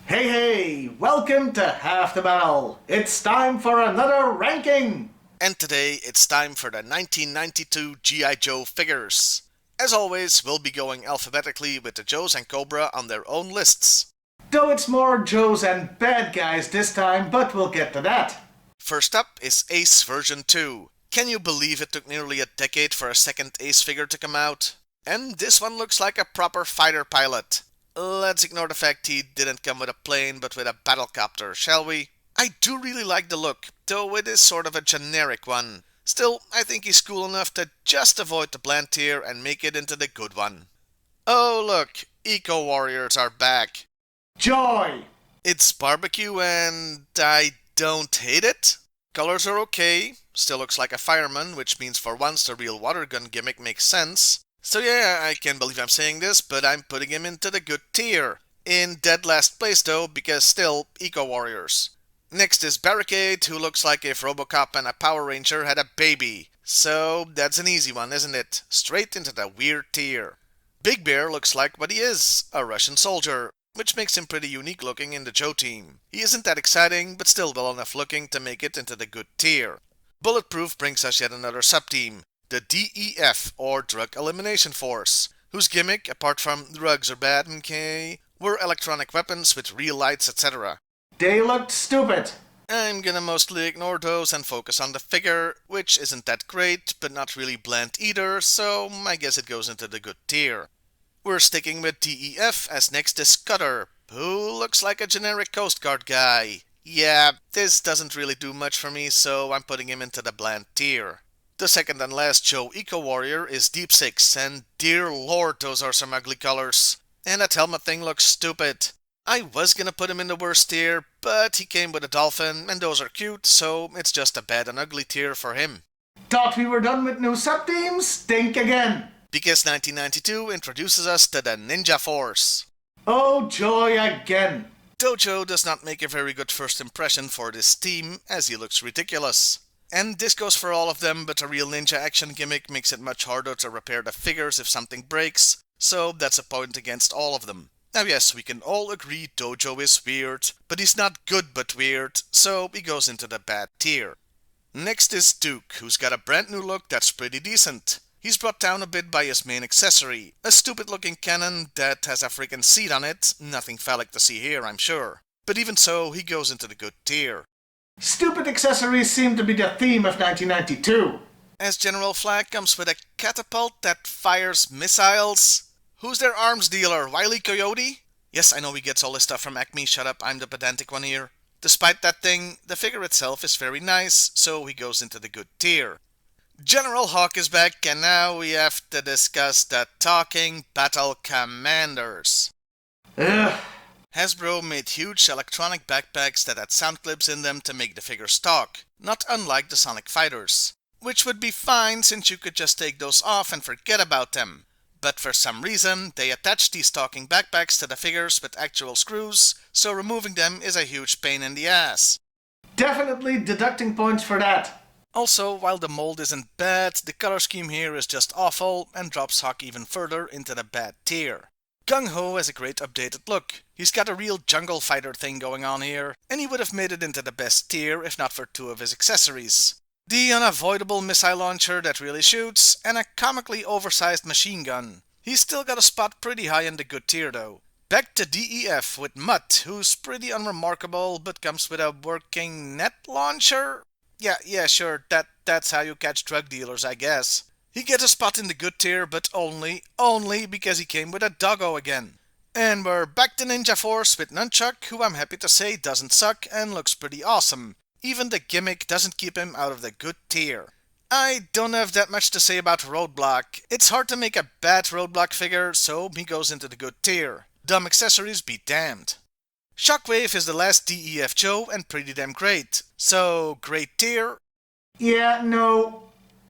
Hey, welcome to Half the Battle. It's time for another ranking. And today it's time for the 1992 G.I. Joe figures. As always, we'll be going alphabetically with the Joes and Cobra on their own lists. Though it's more Joes and bad guys this time, but we'll get to that. First up is Ace version 2. Can you believe it took nearly a decade for a second Ace figure to come out? And this one looks like a proper fighter pilot. Let's ignore the fact he didn't come with a plane but with a battlecopter, shall we? I do really like the look, though it is sort of a generic one. Still, I think he's cool enough to just avoid the bland tier and make it into the good one. Oh look, Eco Warriors are back. Joy! It's barbecue and I don't hate it. Colors are okay, still looks like a fireman, which means for once the real water gun gimmick makes sense. So yeah, I can't believe I'm saying this, but I'm putting him into the good tier. In dead last place though, because still, Eco Warriors. Next is Barricade, who looks like if Robocop and a Power Ranger had a baby. So that's an easy one, isn't it? Straight into the weird tier. Big Bear looks like what he is, a Russian soldier, which makes him pretty unique looking in the Joe team. He isn't that exciting, but still well enough looking to make it into the good tier. Bulletproof brings us yet another subteam. The DEF, or Drug Elimination Force, whose gimmick, apart from drugs are bad, okay, were electronic weapons with real lights, etc. They looked stupid. I'm gonna mostly ignore those and focus on the figure, which isn't that great, but not really bland either, so I guess it goes into the good tier. We're sticking with DEF, as next is Cutter, who looks like a generic Coast Guard guy. Yeah, this doesn't really do much for me, so I'm putting him into the bland tier. The second and last Joe Eco Warrior is Deep Six, and dear lord, those are some ugly colors. And that helmet thing looks stupid. I was gonna put him in the worst tier, but he came with a dolphin, and those are cute, so it's just a bad and ugly tier for him. Thought we were done with new sub-teams? Think again. Because 1992 introduces us to the Ninja Force. Oh, joy again. Dojo does not make a very good first impression for this team, as he looks ridiculous. And this goes for all of them, but a real ninja action gimmick makes it much harder to repair the figures if something breaks, so that's a point against all of them. Now yes, we can all agree Dojo is weird, but he's not good but weird, so he goes into the bad tier. Next is Duke, who's got a brand new look that's pretty decent. He's brought down a bit by his main accessory, a stupid looking cannon that has a freaking seat on it, nothing phallic to see here I'm sure. But even so, he goes into the good tier. Stupid accessories seem to be the theme of 1992. As General Flag comes with a catapult that fires missiles. Who's their arms dealer, Wile E. Coyote? Yes, I know he gets all this stuff from Acme, shut up, I'm the pedantic one here. Despite that thing, the figure itself is very nice, so he goes into the good tier. General Hawk is back, and now we have to discuss the Talking Battle Commanders. Ugh. Hasbro made huge electronic backpacks that had sound clips in them to make the figures talk, not unlike the Sonic Fighters. Which would be fine since you could just take those off and forget about them. But for some reason, they attached these talking backpacks to the figures with actual screws, so removing them is a huge pain in the ass. Definitely deducting points for that. Also, while the mold isn't bad, the color scheme here is just awful and drops Hawk even further into the bad tier. Gung-Ho has a great updated look. He's got a real jungle fighter thing going on here, and he would have made it into the best tier if not for two of his accessories. The unavoidable missile launcher that really shoots, and a comically oversized machine gun. He's still got a spot pretty high in the good tier though. Back to DEF with Mutt, who's pretty unremarkable but comes with a working net launcher? Yeah, sure, that's how you catch drug dealers, I guess. He gets a spot in the good tier, but only because he came with a doggo again. And we're back to Ninja Force with Nunchuck, who I'm happy to say doesn't suck and looks pretty awesome. Even the gimmick doesn't keep him out of the good tier. I don't have that much to say about Roadblock. It's hard to make a bad Roadblock figure, so he goes into the good tier. Dumb accessories be damned. Shockwave is the last DEF Joe and pretty damn great. So, great tier? Yeah, no.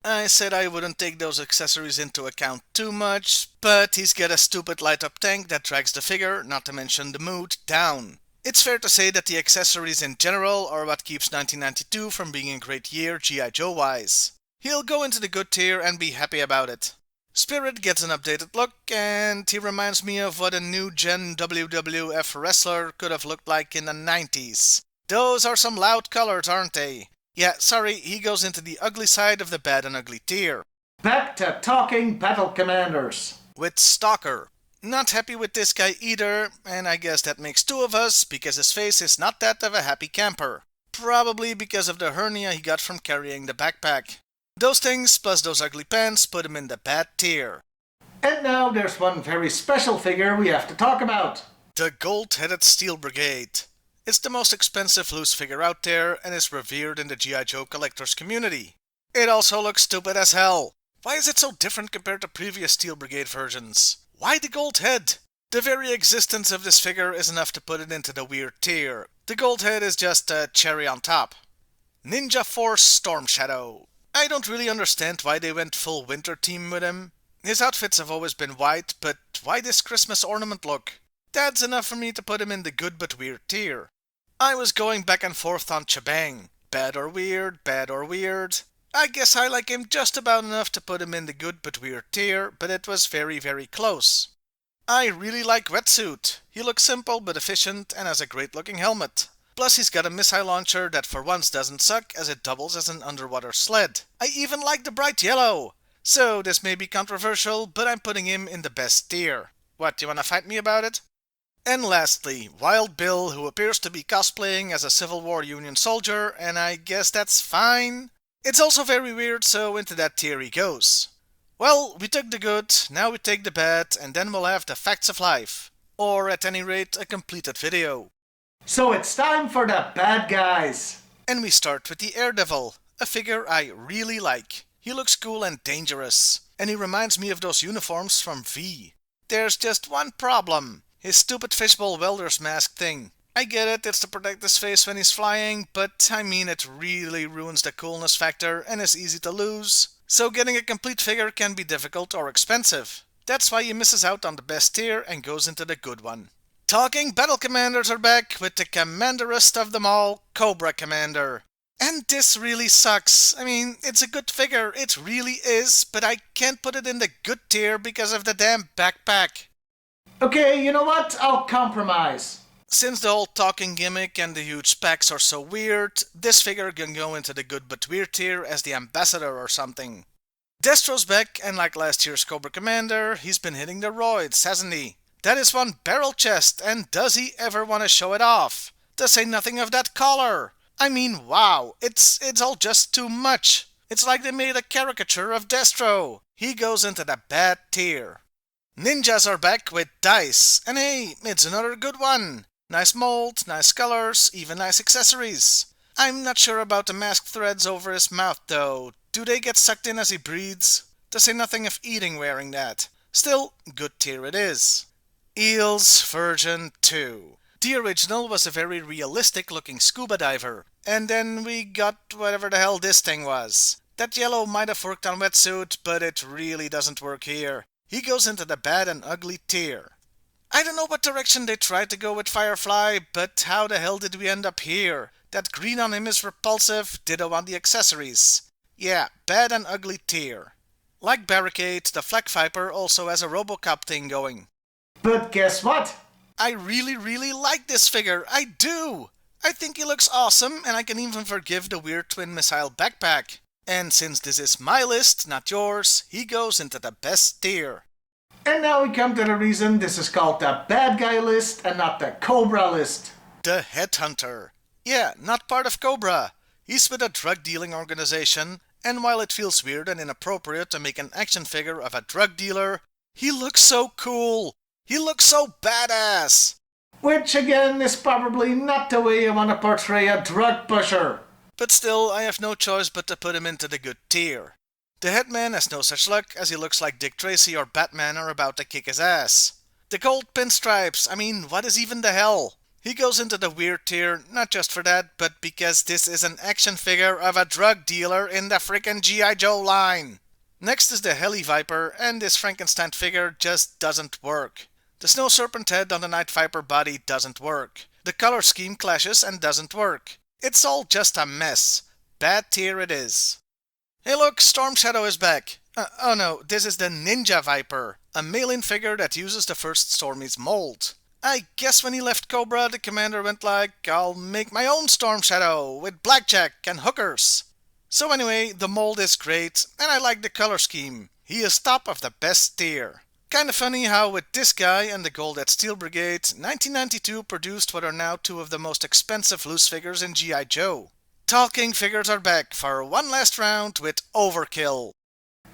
I said I wouldn't take those accessories into account too much, but he's got a stupid light-up tank that drags the figure, not to mention the mood, down. It's fair to say that the accessories in general are what keeps 1992 from being a great year GIJoe wise. He'll go into the good tier and be happy about it. Spirit gets an updated look, and he reminds me of what a new gen WWF wrestler could have looked like in the 90s. Those are some loud colors, aren't they? Yeah, sorry, he goes into the ugly side of the bad and ugly tier. Back to talking battle commanders. With Stalker. Not happy with this guy either, and I guess that makes two of us, because his face is not that of a happy camper. Probably because of the hernia he got from carrying the backpack. Those things, plus those ugly pants, put him in the bad tier. And now there's one very special figure we have to talk about. The Gold-Headed Steel Brigade. It's the most expensive loose figure out there, and is revered in the GIJoe collectors community. It also looks stupid as hell. Why is it so different compared to previous Steel Brigade versions? Why the gold head? The very existence of this figure is enough to put it into the weird tier. The gold head is just a cherry on top. Ninja Force Storm Shadow. I don't really understand why they went full winter theme with him. His outfits have always been white, but why this Christmas ornament look? That's enough for me to put him in the good but weird tier. I was going back and forth on Chabang. Bad or weird, bad or weird. I guess I like him just about enough to put him in the good but weird tier, but it was very, very close. I really like Wetsuit. He looks simple but efficient and has a great looking helmet. Plus he's got a missile launcher that for once doesn't suck as it doubles as an underwater sled. I even like the bright yellow! So this may be controversial, but I'm putting him in the best tier. What, you wanna fight me about it? And lastly, Wild Bill, who appears to be cosplaying as a Civil War Union soldier, and I guess that's fine. It's also very weird, so into that tier he goes. Well, we took the good, now we take the bad, and then we'll have the facts of life. Or at any rate, a completed video. So it's time for the bad guys. And we start with the Daredevil, a figure I really like. He looks cool and dangerous, and he reminds me of those uniforms from V. There's just one problem. His stupid fishbowl welder's mask thing. I get it, it's to protect his face when he's flying, but I mean it really ruins the coolness factor and is easy to lose. So getting a complete figure can be difficult or expensive. That's why he misses out on the best tier and goes into the good one. Talking Battle Commanders are back with the commanderest of them all, Cobra Commander. And this really sucks. I mean, it's a good figure, it really is, but I can't put it in the good tier because of the damn backpack. Okay, you know what? I'll compromise. Since the whole talking gimmick and the huge specs are so weird, this figure can go into the good but weird tier as the ambassador or something. Destro's back, and like last year's Cobra Commander, he's been hitting the roids, hasn't he? That is one barrel chest, and does he ever want to show it off? To say nothing of that collar! I mean, wow, it's all just too much. It's like they made a caricature of Destro. He goes into the bad tier. Ninjas are back with Dice, and hey, it's another good one. Nice mold, nice colors, even nice accessories. I'm not sure about the mask threads over his mouth though. Do they get sucked in as he breathes? To say nothing of eating wearing that. Still, good tier it is. Eels version 2. The original was a very realistic looking scuba diver, and then we got whatever the hell this thing was. That yellow might have worked on Wetsuit, but it really doesn't work here. He goes into the bad and ugly tier. I don't know what direction they tried to go with Firefly, but how the hell did we end up here? That green on him is repulsive, ditto on the accessories. Yeah, bad and ugly tier. Like Barricade, the Flak Viper also has a Robocop thing going. But guess what? I really like this figure, I do! I think he looks awesome, and I can even forgive the weird twin missile backpack. And since this is my list, not yours, he goes into the best tier. And now we come to the reason this is called the bad guy list and not the Cobra list. The Headhunter. Yeah, not part of Cobra. He's with a drug-dealing organization, and while it feels weird and inappropriate to make an action figure of a drug dealer, he looks so cool. He looks so badass! Which again is probably not the way you want to portray a drug pusher. But still, I have no choice but to put him into the good tier. The Headman has no such luck, as he looks like Dick Tracy or Batman are about to kick his ass. The gold pinstripes, I mean, what is even the hell? He goes into the weird tier, not just for that, but because this is an action figure of a drug dealer in the frickin' GIJoe line. Next is the Heli Viper, and this Frankenstein figure just doesn't work. The Snow Serpent head on the Night Viper body doesn't work. The color scheme clashes and doesn't work. It's all just a mess. Bad tier it is. Hey look, Storm Shadow is back. Oh no, this is the Ninja Viper, a mail-in figure that uses the first Stormy's mold. I guess when he left Cobra, the commander went like, I'll make my own Storm Shadow with blackjack and hookers. So anyway, the mold is great, and I like the color scheme. He is top of the best tier. Kinda funny how with this guy and the Gold Steel Brigade, 1992 produced what are now two of the most expensive loose figures in GIJoe. Talking figures are back for one last round with Overkill.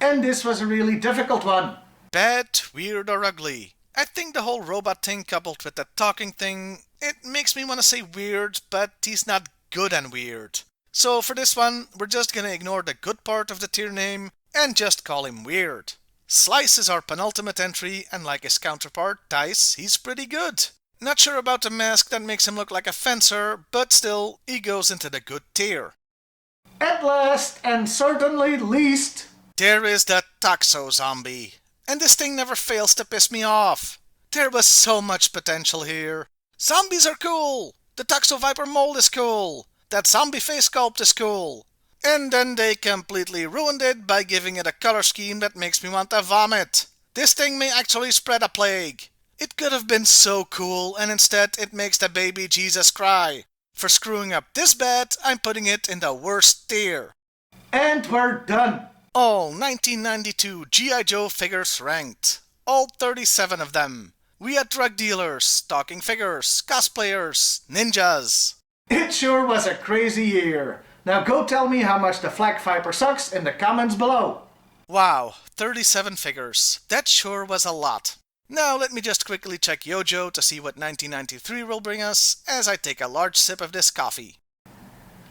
And this was a really difficult one. Bad, weird, or ugly? I think the whole robot thing coupled with the talking thing, it makes me want to say weird, but he's not good and weird. So for this one, we're just gonna ignore the good part of the tier name and just call him weird. Slice is our penultimate entry, and like his counterpart, Dice, he's pretty good. Not sure about the mask that makes him look like a fencer, but still, he goes into the good tier. At last, and certainly least, there is the Toxo Zombie. And this thing never fails to piss me off. There was so much potential here. Zombies are cool. The Toxo Viper mold is cool. That zombie face sculpt is cool. And then they completely ruined it by giving it a color scheme that makes me want to vomit. This thing may actually spread a plague. It could have been so cool, and instead it makes the baby Jesus cry. For screwing up this bad, I'm putting it in the worst tier. And we're done. All 1992 GIJoe figures ranked. All 37 of them. We had drug dealers, talking figures, cosplayers, ninjas. It sure was a crazy year. Now go tell me how much the Flak Viper sucks in the comments below. Wow, 37 figures. That sure was a lot. Now let me just quickly check GIJoe to see what 1993 will bring us as I take a large sip of this coffee.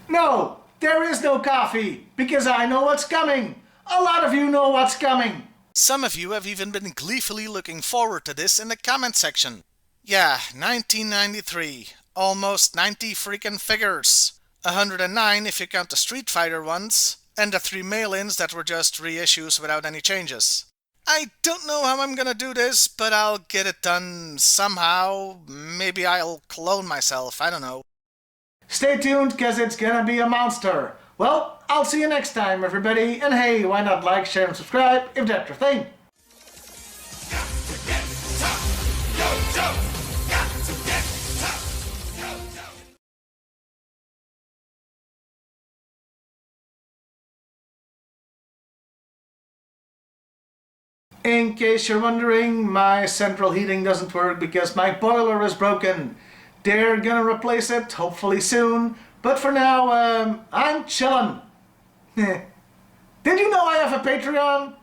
No, there is no coffee, because I know what's coming. A lot of you know what's coming. Some of you have even been gleefully looking forward to this in the comment section. Yeah, 1993. Almost 90 freaking figures. 109 if you count the Street Fighter ones, and the 3 mail-ins that were just reissues without any changes. I don't know how I'm gonna do this, but I'll get it done somehow. Maybe I'll clone myself, I don't know. Stay tuned, cause it's gonna be a monster. Well, I'll see you next time, everybody, and hey, why not like, share, and subscribe if that's your thing. Got to get tough, GIJoe. Got to get tough, GIJoe. In case you're wondering, my central heating doesn't work because my boiler is broken. They're gonna replace it, hopefully soon, but for now, I'm chillin'. Did you know I have a Patreon?